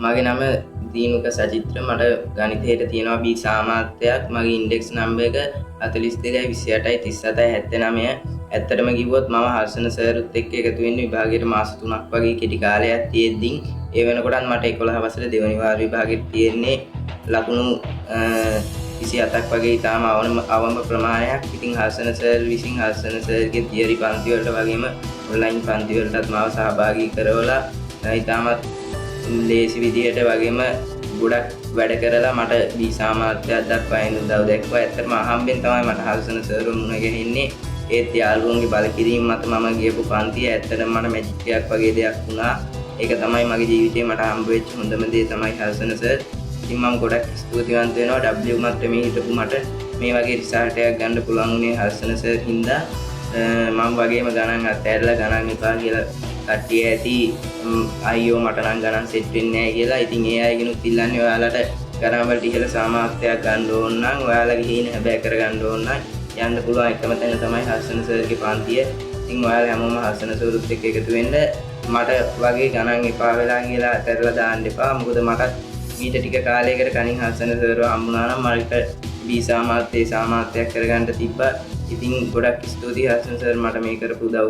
මගේ නම දීනුක සචිත්‍ර. මට ගණිතයට තියෙනවා B සාමාත්‍යයක්. මගේ ඉන්ඩෙක්ස් නම්බර් එක 42යි 28යි 37යි 79. ඇත්තටම කිව්වොත් මම හර්ෂණ සර්ත් එක්ක එකතු වෙන්නේ විභාගයට මාස 3ක් වගේ කෙටි කාලයක් තියෙද්දි ඒ වෙනකොටත් මට 11 වසරේ දෙවනි වාර විභාගෙට තියෙන්නේ ලකුණු 27ක් වගේ ඉතාම අවම ප්‍රමාණයක්. ඉතින් හර්ෂණ සර් විසින් හර්ෂණ සර්ගේ තියරි පන්ති වලට වගේම ඔන්ලයින් පන්ති වලටත් මාව සහභාගී කරවලා ඉතාමත් ලේසි විදියට වගේම ගොඩක් වැඩ කරලා මට B සාමාත්‍යයක් දක්වා එන්න උදව් දැක්වුවා. ඇත්තටම අහම්බෙන් තමයි මට හර්ෂණ සර් මුණ ගැහෙන්නේ. ඒත් යාළුවන්ගේ බලකිරීම මත මම ගියපු පන්තිය ඇත්තටම මට මැජික් එකක් වගේ දෙයක් වුණා. ඒක තමයි මගේ ජීවිතේ මට හම්බ වෙච්ච හොඳම දේ තමයි හර්ෂණ සර්. ඉතින් මම ගොඩක් ස්තුතිවන්ත වෙනවා W මට්ටමේ හිටපු මට මේ වගේ රිසල්ට් එකක් ගන්න පුළුවන් වුණේ හර්ෂණ සර් හින්දා. මම වගේම ගණන් අත්හැරලා ගණන් එපා කියලා කට්ටිය ඇති අයියෝ මට නම් ගණන් සෙට් වෙන්නේ නැහැ කියලා. ඉතින් ඒ අයගෙනුත් ඉල්ලන්නේ ඔයාලට ගණන් වලට ඉහළ සාමාර්ථයක් ගන්න ඕන නම් ඔයාලා ගිහින් හැබැයි කරගන්න ඕන නම් යන්න පුළුවන් එකම තැන තමයි හර්ෂණ සර්ගේ පන්තිය. ඉතින් ඔයාලා හැමෝම හර්ෂණ සර්ත් එක්ක එකතු වෙන්න. මට වගේ ගණන් එපා වෙලා කියලා අතහැරලා දාන්න එපා. මොකද මටත් ඊට ටික කාලයකට කලින් හර්ෂණ සර්ව හම්බුණා නම් මට B සාමාර්ථයක් කරගන්න තිබ්බා. ඉතින් ගොඩක් ස්තුතියි හර්ෂණ සර් මට මේ කරපු උදව්